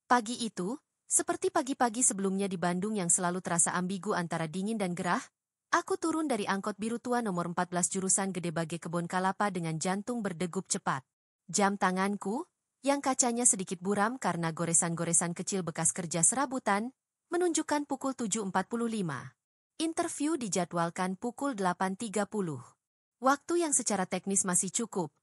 Pagi itu, seperti pagi-pagi sebelumnya di Bandung yang selalu terasa ambigu antara dingin dan gerah, aku turun dari angkot biru tua nomor 14 jurusan Gede Bage Kebon Kalapa dengan jantung berdegup cepat. Jam tanganku, yang kacanya sedikit buram karena goresan-goresan kecil bekas kerja serabutan, menunjukkan pukul 7.45. Interview dijadwalkan pukul 8.30. Waktu yang secara teknis masih cukup,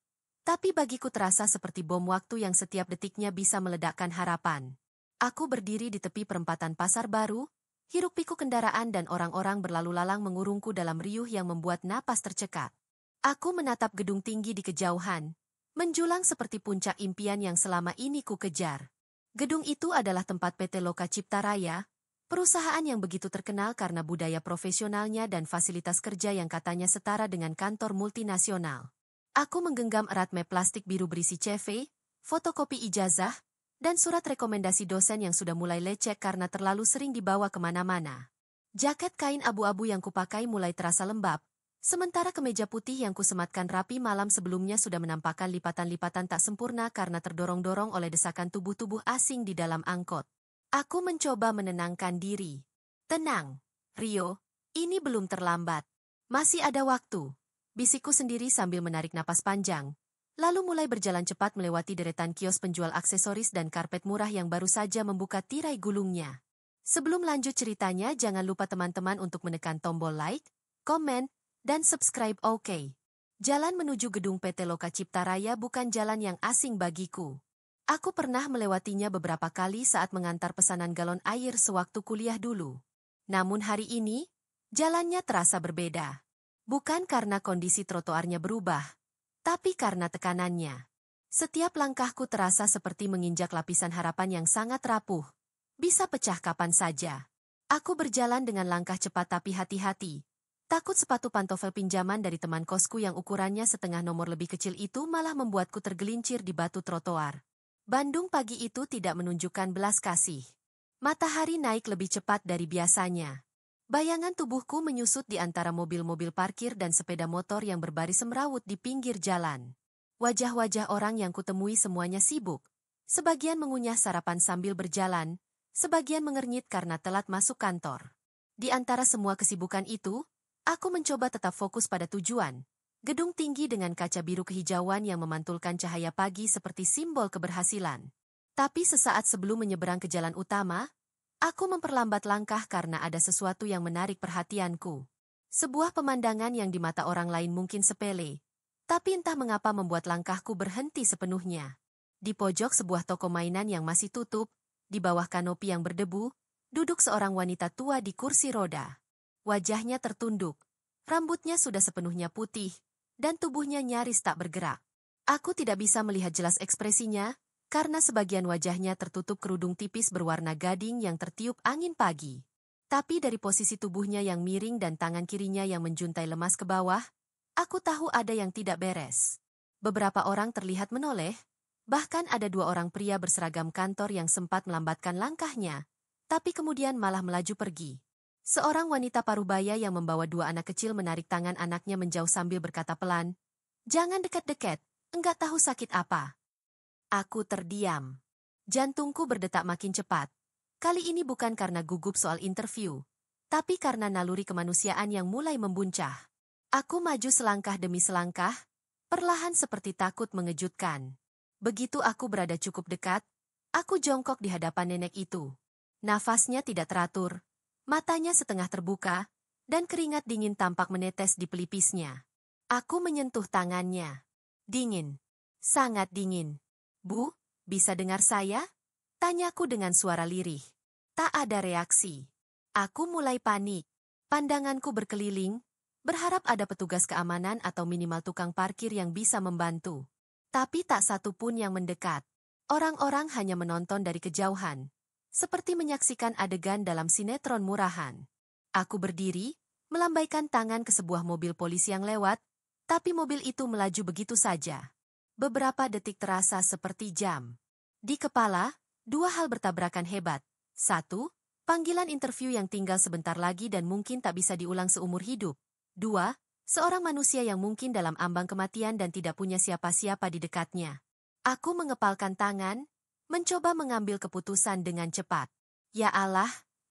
tapi bagiku terasa seperti bom waktu yang setiap detiknya bisa meledakkan harapan. Aku berdiri di tepi perempatan Pasar Baru, hiruk-pikuk kendaraan dan orang-orang berlalu lalang mengurungku dalam riuh yang membuat napas tercekat. Aku menatap gedung tinggi di kejauhan, menjulang seperti puncak impian yang selama ini ku kejar. Gedung itu adalah tempat PT Loka Cipta Raya, perusahaan yang begitu terkenal karena budaya profesionalnya dan fasilitas kerja yang katanya setara dengan kantor multinasional. Aku menggenggam erat map plastik biru berisi CV, fotokopi ijazah, dan surat rekomendasi dosen yang sudah mulai lecek karena terlalu sering dibawa kemana-mana. Jaket kain abu-abu yang kupakai mulai terasa lembab, sementara kemeja putih yang kusematkan rapi malam sebelumnya sudah menampakkan lipatan-lipatan tak sempurna karena terdorong-dorong oleh desakan tubuh-tubuh asing di dalam angkot. Aku mencoba menenangkan diri. Tenang, Rio, ini belum terlambat. Masih ada waktu, bisikku sendiri sambil menarik napas panjang. Lalu mulai berjalan cepat melewati deretan kios penjual aksesoris dan karpet murah yang baru saja membuka tirai gulungnya. Sebelum lanjut ceritanya, jangan lupa teman-teman untuk menekan tombol like, komen, dan subscribe oke. Jalan menuju gedung PT Loka Cipta Raya bukan jalan yang asing bagiku. Aku pernah melewatinya beberapa kali saat mengantar pesanan galon air sewaktu kuliah dulu. Namun hari ini, jalannya terasa berbeda. Bukan karena kondisi trotoarnya berubah, tapi karena tekanannya. Setiap langkahku terasa seperti menginjak lapisan harapan yang sangat rapuh. Bisa pecah kapan saja. Aku berjalan dengan langkah cepat tapi hati-hati. Takut sepatu pantofel pinjaman dari teman kosku yang ukurannya setengah nomor lebih kecil itu malah membuatku tergelincir di batu trotoar. Bandung pagi itu tidak menunjukkan belas kasih. Matahari naik lebih cepat dari biasanya. Bayangan tubuhku menyusut di antara mobil-mobil parkir dan sepeda motor yang berbaris semrawut di pinggir jalan. Wajah-wajah orang yang kutemui semuanya sibuk. Sebagian mengunyah sarapan sambil berjalan, sebagian mengernyit karena telat masuk kantor. Di antara semua kesibukan itu, aku mencoba tetap fokus pada tujuan. Gedung tinggi dengan kaca biru kehijauan yang memantulkan cahaya pagi seperti simbol keberhasilan. Tapi sesaat sebelum menyeberang ke jalan utama, aku memperlambat langkah karena ada sesuatu yang menarik perhatianku. Sebuah pemandangan yang di mata orang lain mungkin sepele, tapi entah mengapa membuat langkahku berhenti sepenuhnya. Di pojok sebuah toko mainan yang masih tutup, di bawah kanopi yang berdebu, duduk seorang wanita tua di kursi roda. Wajahnya tertunduk, rambutnya sudah sepenuhnya putih, dan tubuhnya nyaris tak bergerak. Aku tidak bisa melihat jelas ekspresinya, karena sebagian wajahnya tertutup kerudung tipis berwarna gading yang tertiup angin pagi. Tapi dari posisi tubuhnya yang miring dan tangan kirinya yang menjuntai lemas ke bawah, aku tahu ada yang tidak beres. Beberapa orang terlihat menoleh, bahkan ada dua orang pria berseragam kantor yang sempat melambatkan langkahnya, tapi kemudian malah melaju pergi. Seorang wanita parubaya yang membawa dua anak kecil menarik tangan anaknya menjauh sambil berkata pelan, "Jangan dekat-dekat, enggak tahu sakit apa." Aku terdiam. Jantungku berdetak makin cepat. Kali ini bukan karena gugup soal interview, tapi karena naluri kemanusiaan yang mulai membuncah. Aku maju selangkah demi selangkah, perlahan seperti takut mengejutkan. Begitu aku berada cukup dekat, aku jongkok di hadapan nenek itu. Nafasnya tidak teratur, matanya setengah terbuka, dan keringat dingin tampak menetes di pelipisnya. Aku menyentuh tangannya. Dingin. Sangat dingin. "Bu, bisa dengar saya?" Tanyaku dengan suara lirih. Tak ada reaksi. Aku mulai panik. Pandanganku berkeliling, berharap ada petugas keamanan atau minimal tukang parkir yang bisa membantu. Tapi tak satu pun yang mendekat. Orang-orang hanya menonton dari kejauhan, seperti menyaksikan adegan dalam sinetron murahan. Aku berdiri, melambaikan tangan ke sebuah mobil polisi yang lewat, tapi mobil itu melaju begitu saja. Beberapa detik terasa seperti jam. Di kepala, dua hal bertabrakan hebat. Satu, panggilan interview yang tinggal sebentar lagi dan mungkin tak bisa diulang seumur hidup. Dua, seorang manusia yang mungkin dalam ambang kematian dan tidak punya siapa-siapa di dekatnya. Aku mengepalkan tangan, mencoba mengambil keputusan dengan cepat. Ya Allah,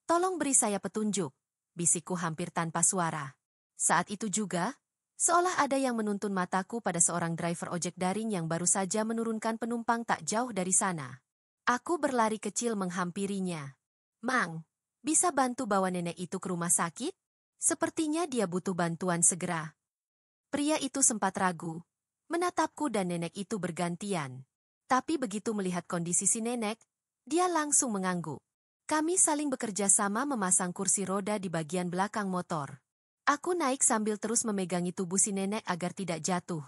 tolong beri saya petunjuk, bisikku hampir tanpa suara. Saat itu juga, seolah ada yang menuntun mataku pada seorang driver ojek daring yang baru saja menurunkan penumpang tak jauh dari sana. Aku berlari kecil menghampirinya. Mang, bisa bantu bawa nenek itu ke rumah sakit? Sepertinya dia butuh bantuan segera. Pria itu sempat ragu, menatapku dan nenek itu bergantian. Tapi begitu melihat kondisi si nenek, dia langsung mengangguk. Kami saling bekerja sama memasang kursi roda di bagian belakang motor. Aku naik sambil terus memegangi tubuh si nenek agar tidak jatuh.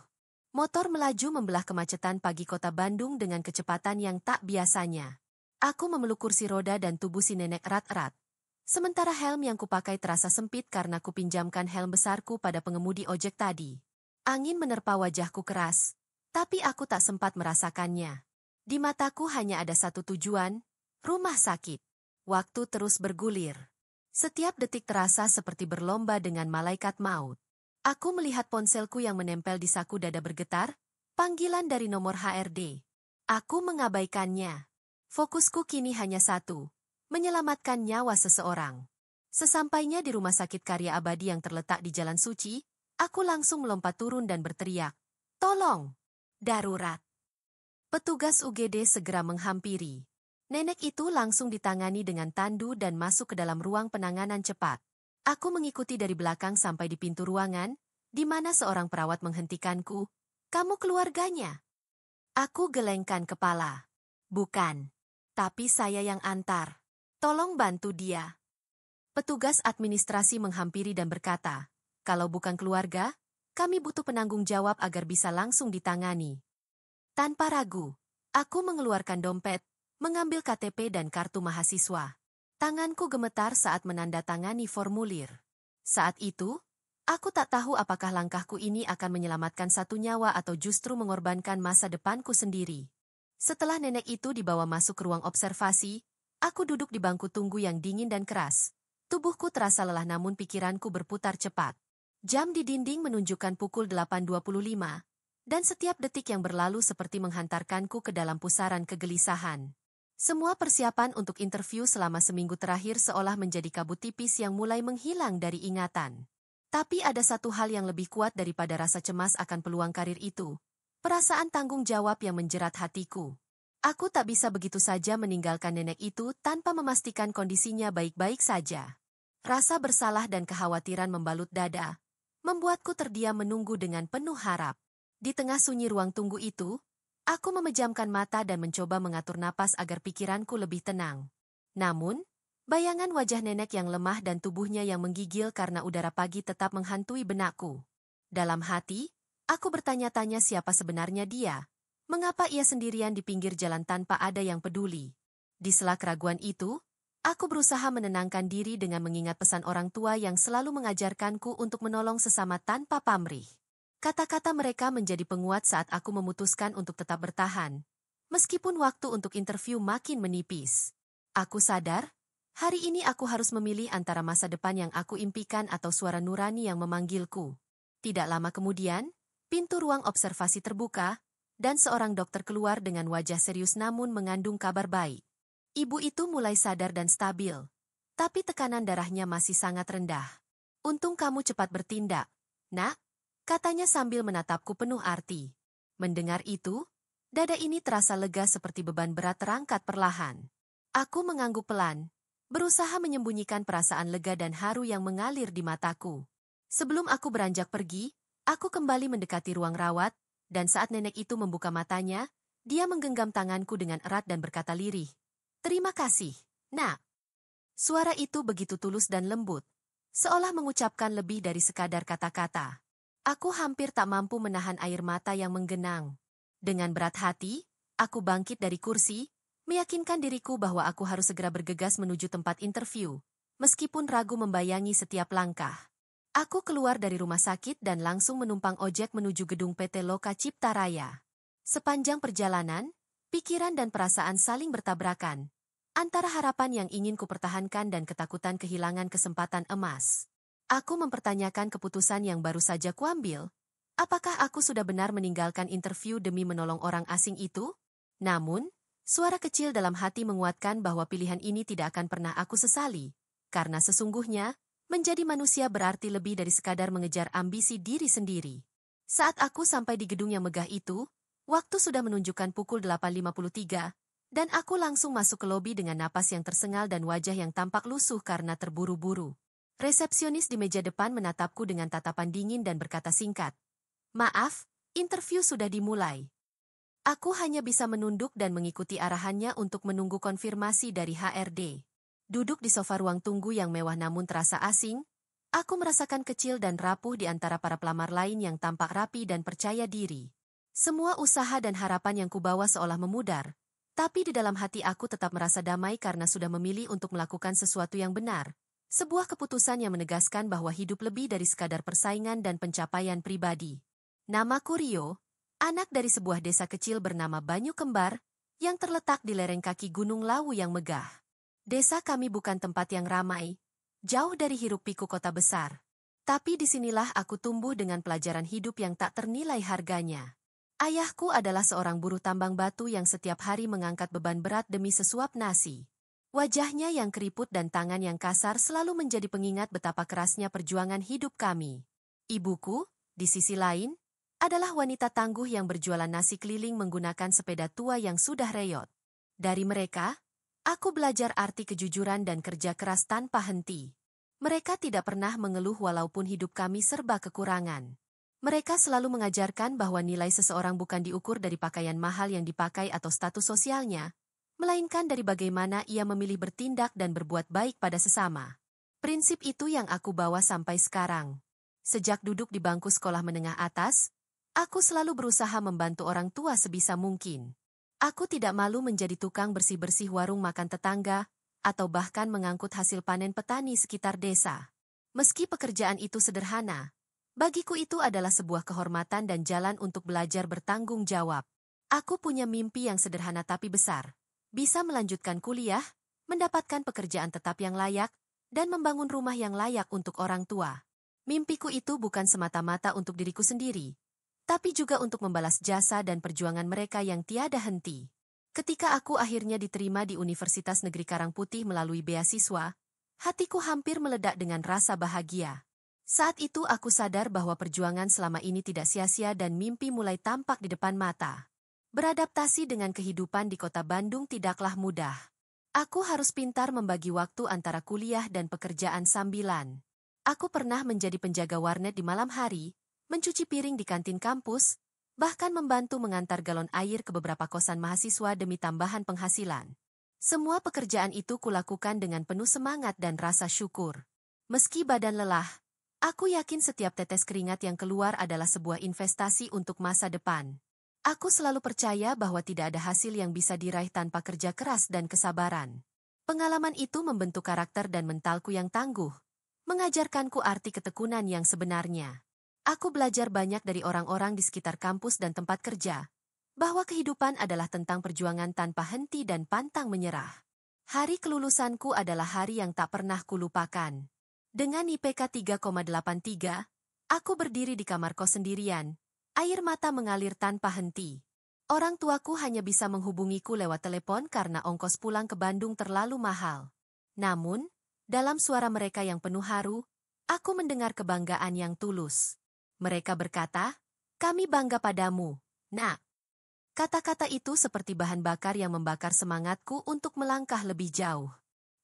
Motor melaju membelah kemacetan pagi kota Bandung dengan kecepatan yang tak biasanya. Aku memeluk kursi roda dan tubuh si nenek erat-erat. Sementara helm yang kupakai terasa sempit karena kupinjamkan helm besarku pada pengemudi ojek tadi. Angin menerpa wajahku keras, tapi aku tak sempat merasakannya. Di mataku hanya ada satu tujuan, rumah sakit. Waktu terus bergulir. Setiap detik terasa seperti berlomba dengan malaikat maut. Aku melihat ponselku yang menempel di saku dada bergetar, panggilan dari nomor HRD. Aku mengabaikannya. Fokusku kini hanya satu, menyelamatkan nyawa seseorang. Sesampainya di rumah sakit Karya Abadi yang terletak di Jalan Suci, aku langsung melompat turun dan berteriak, "Tolong! Darurat!" Petugas UGD segera menghampiri. Nenek itu langsung ditangani dengan tandu dan masuk ke dalam ruang penanganan cepat. Aku mengikuti dari belakang sampai di pintu ruangan, di mana seorang perawat menghentikanku. "Kamu keluarganya?" Aku gelengkan kepala. "Bukan. Tapi saya yang antar. Tolong bantu dia." Petugas administrasi menghampiri dan berkata, "Kalau bukan keluarga, kami butuh penanggung jawab agar bisa langsung ditangani." Tanpa ragu, aku mengeluarkan dompet, mengambil KTP dan kartu mahasiswa. Tanganku gemetar saat menandatangani formulir. Saat itu, aku tak tahu apakah langkahku ini akan menyelamatkan satu nyawa atau justru mengorbankan masa depanku sendiri. Setelah nenek itu dibawa masuk ke ruang observasi, aku duduk di bangku tunggu yang dingin dan keras. Tubuhku terasa lelah namun pikiranku berputar cepat. Jam di dinding menunjukkan pukul 8.25, dan setiap detik yang berlalu seperti menghantarkanku ke dalam pusaran kegelisahan. Semua persiapan untuk interview selama seminggu terakhir seolah menjadi kabut tipis yang mulai menghilang dari ingatan. Tapi ada satu hal yang lebih kuat daripada rasa cemas akan peluang karir itu. Perasaan tanggung jawab yang menjerat hatiku. Aku tak bisa begitu saja meninggalkan nenek itu tanpa memastikan kondisinya baik-baik saja. Rasa bersalah dan kekhawatiran membalut dada, membuatku terdiam menunggu dengan penuh harap. Di tengah sunyi ruang tunggu itu, aku memejamkan mata dan mencoba mengatur napas agar pikiranku lebih tenang. Namun, bayangan wajah nenek yang lemah dan tubuhnya yang menggigil karena udara pagi tetap menghantui benakku. Dalam hati, aku bertanya-tanya siapa sebenarnya dia. Mengapa ia sendirian di pinggir jalan tanpa ada yang peduli? Di sela keraguan itu, aku berusaha menenangkan diri dengan mengingat pesan orang tua yang selalu mengajarkanku untuk menolong sesama tanpa pamrih. Kata-kata mereka menjadi penguat saat aku memutuskan untuk tetap bertahan. Meskipun waktu untuk interview makin menipis. Aku sadar, hari ini aku harus memilih antara masa depan yang aku impikan atau suara nurani yang memanggilku. Tidak lama kemudian, pintu ruang observasi terbuka, dan seorang dokter keluar dengan wajah serius namun mengandung kabar baik. Ibu itu mulai sadar dan stabil, tapi tekanan darahnya masih sangat rendah. "Untung kamu cepat bertindak, Nak," katanya sambil menatapku penuh arti. Mendengar itu, dada ini terasa lega seperti beban berat terangkat perlahan. Aku mengangguk pelan, berusaha menyembunyikan perasaan lega dan haru yang mengalir di mataku. Sebelum aku beranjak pergi, aku kembali mendekati ruang rawat, dan saat nenek itu membuka matanya, dia menggenggam tanganku dengan erat dan berkata lirih, "Terima kasih, Nak." Suara itu begitu tulus dan lembut, seolah mengucapkan lebih dari sekadar kata-kata. Aku hampir tak mampu menahan air mata yang menggenang. Dengan berat hati, aku bangkit dari kursi, meyakinkan diriku bahwa aku harus segera bergegas menuju tempat interview, meskipun ragu membayangi setiap langkah. Aku keluar dari rumah sakit dan langsung menumpang ojek menuju gedung PT Loka Cipta Raya. Sepanjang perjalanan, pikiran dan perasaan saling bertabrakan, antara harapan yang ingin kupertahankan dan ketakutan kehilangan kesempatan emas. Aku mempertanyakan keputusan yang baru saja kuambil. Apakah aku sudah benar meninggalkan interview demi menolong orang asing itu? Namun, Suara kecil dalam hati menguatkan bahwa pilihan ini tidak akan pernah aku sesali, karena sesungguhnya, menjadi manusia berarti lebih dari sekadar mengejar ambisi diri sendiri. Saat aku sampai di gedung yang megah itu, waktu sudah menunjukkan pukul 8.53, dan aku langsung masuk ke lobi dengan napas yang tersengal dan wajah yang tampak lusuh karena terburu-buru. Resepsionis di meja depan menatapku dengan tatapan dingin dan berkata singkat, "Maaf, interview sudah dimulai." Aku hanya bisa menunduk dan mengikuti arahannya untuk menunggu konfirmasi dari HRD. Duduk di sofa ruang tunggu yang mewah namun terasa asing, aku merasakan kecil dan rapuh di antara para pelamar lain yang tampak rapi dan percaya diri. Semua usaha dan harapan yang kubawa seolah memudar, tapi di dalam hati aku tetap merasa damai karena sudah memilih untuk melakukan sesuatu yang benar. Sebuah keputusan yang menegaskan bahwa hidup lebih dari sekadar persaingan dan pencapaian pribadi. Namaku Rio, anak dari sebuah desa kecil bernama Banyu Kembar, yang terletak di lereng kaki Gunung Lawu yang megah. Desa kami bukan tempat yang ramai, jauh dari hiruk-pikuk kota besar. Tapi disinilah aku tumbuh dengan pelajaran hidup yang tak ternilai harganya. Ayahku adalah seorang buruh tambang batu yang setiap hari mengangkat beban berat demi sesuap nasi. Wajahnya yang keriput dan tangan yang kasar selalu menjadi pengingat betapa kerasnya perjuangan hidup kami. Ibuku, di sisi lain, adalah wanita tangguh yang berjualan nasi keliling menggunakan sepeda tua yang sudah reyot. Dari mereka, aku belajar arti kejujuran dan kerja keras tanpa henti. Mereka tidak pernah mengeluh walaupun hidup kami serba kekurangan. Mereka selalu mengajarkan bahwa nilai seseorang bukan diukur dari pakaian mahal yang dipakai atau status sosialnya, melainkan dari bagaimana ia memilih bertindak dan berbuat baik pada sesama. Prinsip itu yang aku bawa sampai sekarang. Sejak duduk di bangku sekolah menengah atas, aku selalu berusaha membantu orang tua sebisa mungkin. Aku tidak malu menjadi tukang bersih-bersih warung makan tetangga, atau bahkan mengangkut hasil panen petani sekitar desa. Meski pekerjaan itu sederhana, bagiku itu adalah sebuah kehormatan dan jalan untuk belajar bertanggung jawab. Aku punya mimpi yang sederhana tapi besar. Bisa melanjutkan kuliah, mendapatkan pekerjaan tetap yang layak, dan membangun rumah yang layak untuk orang tua. Mimpiku itu bukan semata-mata untuk diriku sendiri, tapi juga untuk membalas jasa dan perjuangan mereka yang tiada henti. Ketika aku akhirnya diterima di Universitas Negeri Karangputih melalui beasiswa, hatiku hampir meledak dengan rasa bahagia. Saat itu aku sadar bahwa perjuangan selama ini tidak sia-sia dan mimpi mulai tampak di depan mata. Beradaptasi dengan kehidupan di kota Bandung tidaklah mudah. Aku harus pintar membagi waktu antara kuliah dan pekerjaan sambilan. Aku pernah menjadi penjaga warnet di malam hari, mencuci piring di kantin kampus, bahkan membantu mengantar galon air ke beberapa kosan mahasiswa demi tambahan penghasilan. Semua pekerjaan itu kulakukan dengan penuh semangat dan rasa syukur. Meski badan lelah, aku yakin setiap tetes keringat yang keluar adalah sebuah investasi untuk masa depan. Aku selalu percaya bahwa tidak ada hasil yang bisa diraih tanpa kerja keras dan kesabaran. Pengalaman itu membentuk karakter dan mentalku yang tangguh, mengajarkanku arti ketekunan yang sebenarnya. Aku belajar banyak dari orang-orang di sekitar kampus dan tempat kerja, bahwa kehidupan adalah tentang perjuangan tanpa henti dan pantang menyerah. Hari kelulusanku adalah hari yang tak pernah kulupakan. Dengan IPK 3,83, aku berdiri di kamar kos sendirian, air mata mengalir tanpa henti. Orang tuaku hanya bisa menghubungiku lewat telepon karena ongkos pulang ke Bandung terlalu mahal. Namun, dalam suara mereka yang penuh haru, aku mendengar kebanggaan yang tulus. Mereka berkata, "Kami bangga padamu, Nak." Kata-kata itu seperti bahan bakar yang membakar semangatku untuk melangkah lebih jauh.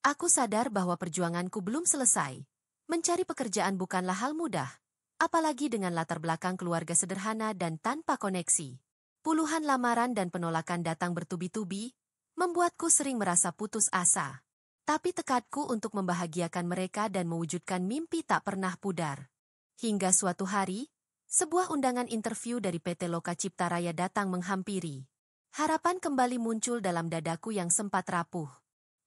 Aku sadar bahwa perjuanganku belum selesai. Mencari pekerjaan bukanlah hal mudah, apalagi dengan latar belakang keluarga sederhana dan tanpa koneksi. Puluhan lamaran dan penolakan datang bertubi-tubi, membuatku sering merasa putus asa. Tapi tekadku untuk membahagiakan mereka dan mewujudkan mimpi tak pernah pudar. Hingga suatu hari, sebuah undangan interview dari PT Loka Cipta Raya datang menghampiri. Harapan kembali muncul dalam dadaku yang sempat rapuh.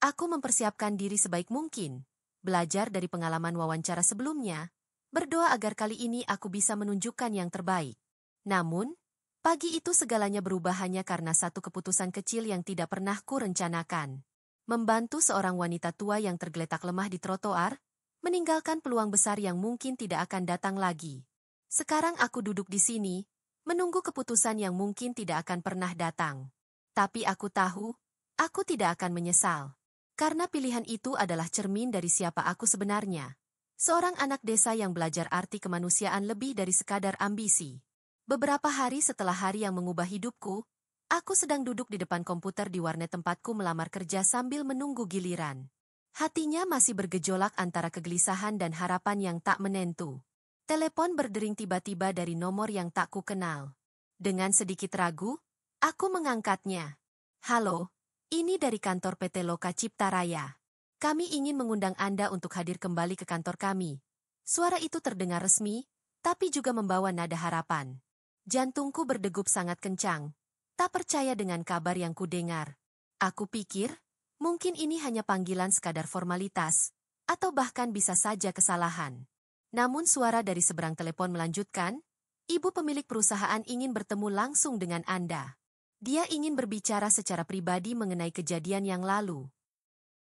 Aku mempersiapkan diri sebaik mungkin, belajar dari pengalaman wawancara sebelumnya, berdoa agar kali ini aku bisa menunjukkan yang terbaik. Namun, pagi itu segalanya berubah hanya karena satu keputusan kecil yang tidak pernah kurencanakan. Membantu seorang wanita tua yang tergeletak lemah di trotoar, meninggalkan peluang besar yang mungkin tidak akan datang lagi. Sekarang aku duduk di sini, menunggu keputusan yang mungkin tidak akan pernah datang. Tapi aku tahu, Aku tidak akan menyesal. Karena pilihan itu adalah cermin dari siapa aku sebenarnya. Seorang anak desa yang belajar arti kemanusiaan lebih dari sekadar ambisi. Beberapa hari setelah hari yang mengubah hidupku, aku sedang duduk di depan komputer di warnet tempatku melamar kerja sambil menunggu giliran. Hatinya masih bergejolak antara kegelisahan dan harapan yang tak menentu. Telepon berdering tiba-tiba dari nomor yang tak kukenal. Dengan sedikit ragu, aku mengangkatnya. Halo, ini dari kantor PT Loka Cipta Raya. Kami ingin mengundang Anda untuk hadir kembali ke kantor kami. Suara itu terdengar resmi, tapi juga membawa nada harapan. Jantungku berdegup sangat kencang. Tak percaya dengan kabar yang kudengar. Aku pikir, mungkin ini hanya panggilan sekadar formalitas, atau bahkan bisa saja kesalahan. Namun suara dari seberang telepon melanjutkan, ibu pemilik perusahaan ingin bertemu langsung dengan Anda. Dia ingin berbicara secara pribadi mengenai kejadian yang lalu.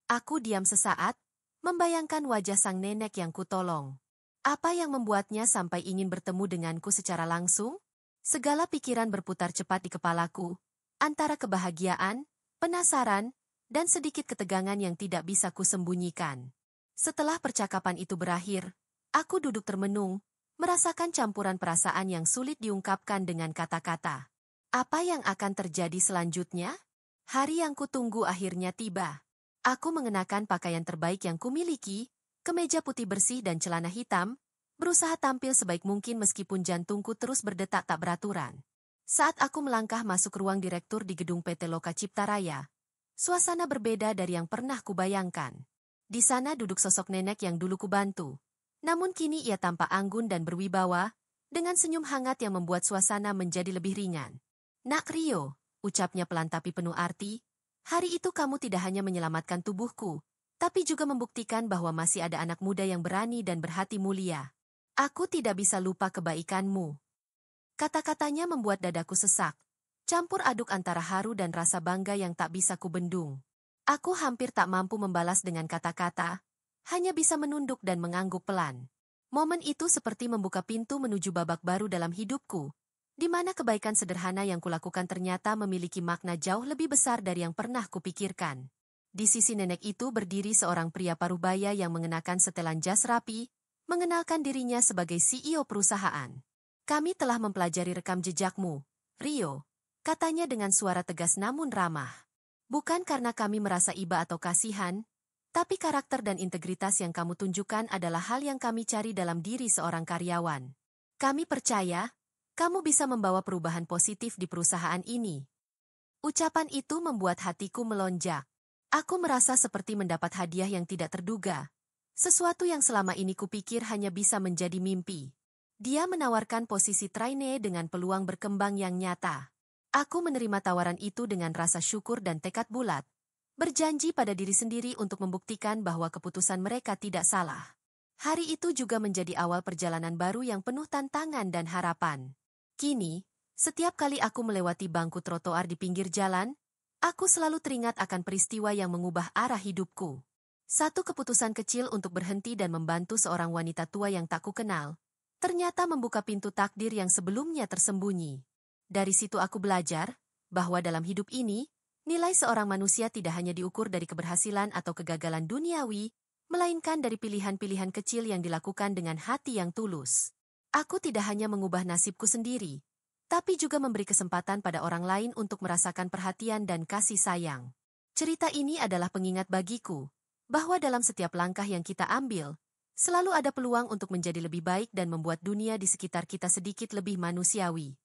Aku diam sesaat, membayangkan wajah sang nenek yang kutolong. Apa yang membuatnya sampai ingin bertemu denganku secara langsung? Segala pikiran berputar cepat di kepalaku, antara kebahagiaan, penasaran, dan sedikit ketegangan yang tidak bisa kusembunyikan. Setelah percakapan itu berakhir, aku duduk termenung, merasakan campuran perasaan yang sulit diungkapkan dengan kata-kata. Apa yang akan terjadi selanjutnya? Hari yang kutunggu akhirnya tiba. Aku mengenakan pakaian terbaik yang kumiliki, kemeja putih bersih dan celana hitam, berusaha tampil sebaik mungkin meskipun jantungku terus berdetak tak beraturan. Saat aku melangkah masuk ruang direktur di gedung PT Loka Cipta Raya, suasana berbeda dari yang pernah kubayangkan. Di sana duduk sosok nenek yang dulu kubantu. Namun kini ia tampak anggun dan berwibawa, dengan senyum hangat yang membuat suasana menjadi lebih ringan. Nak Rio, ucapnya pelan tapi penuh arti, hari itu kamu tidak hanya menyelamatkan tubuhku, tapi juga membuktikan bahwa masih ada anak muda yang berani dan berhati mulia. Aku tidak bisa lupa kebaikanmu. Kata-katanya membuat dadaku sesak, campur aduk antara haru dan rasa bangga yang tak bisa kubendung. Aku hampir tak mampu membalas dengan kata-kata, hanya bisa menunduk dan mengangguk pelan. Momen itu seperti membuka pintu menuju babak baru dalam hidupku, di mana kebaikan sederhana yang kulakukan ternyata memiliki makna jauh lebih besar dari yang pernah kupikirkan. Di sisi nenek itu berdiri seorang pria parubaya yang mengenakan setelan jas rapi, mengenalkan dirinya sebagai CEO perusahaan. Kami telah mempelajari rekam jejakmu, Rio, katanya dengan suara tegas namun ramah. Bukan karena kami merasa iba atau kasihan, tapi karakter dan integritas yang kamu tunjukkan adalah hal yang kami cari dalam diri seorang karyawan. Kami percaya, kamu bisa membawa perubahan positif di perusahaan ini. Ucapan itu membuat hatiku melonjak. Aku merasa seperti mendapat hadiah yang tidak terduga. Sesuatu yang selama ini kupikir hanya bisa menjadi mimpi. Dia menawarkan posisi trainee dengan peluang berkembang yang nyata. Aku menerima tawaran itu dengan rasa syukur dan tekad bulat, berjanji pada diri sendiri untuk membuktikan bahwa keputusan mereka tidak salah. Hari itu juga menjadi awal perjalanan baru yang penuh tantangan dan harapan. Kini, setiap kali aku melewati bangku trotoar di pinggir jalan, aku selalu teringat akan peristiwa yang mengubah arah hidupku. Satu keputusan kecil untuk berhenti dan membantu seorang wanita tua yang tak kukenal, ternyata membuka pintu takdir yang sebelumnya tersembunyi. Dari situ aku belajar, bahwa dalam hidup ini, nilai seorang manusia tidak hanya diukur dari keberhasilan atau kegagalan duniawi, melainkan dari pilihan-pilihan kecil yang dilakukan dengan hati yang tulus. Aku tidak hanya mengubah nasibku sendiri, tapi juga memberi kesempatan pada orang lain untuk merasakan perhatian dan kasih sayang. Cerita ini adalah pengingat bagiku, bahwa dalam setiap langkah yang kita ambil, selalu ada peluang untuk menjadi lebih baik dan membuat dunia di sekitar kita sedikit lebih manusiawi.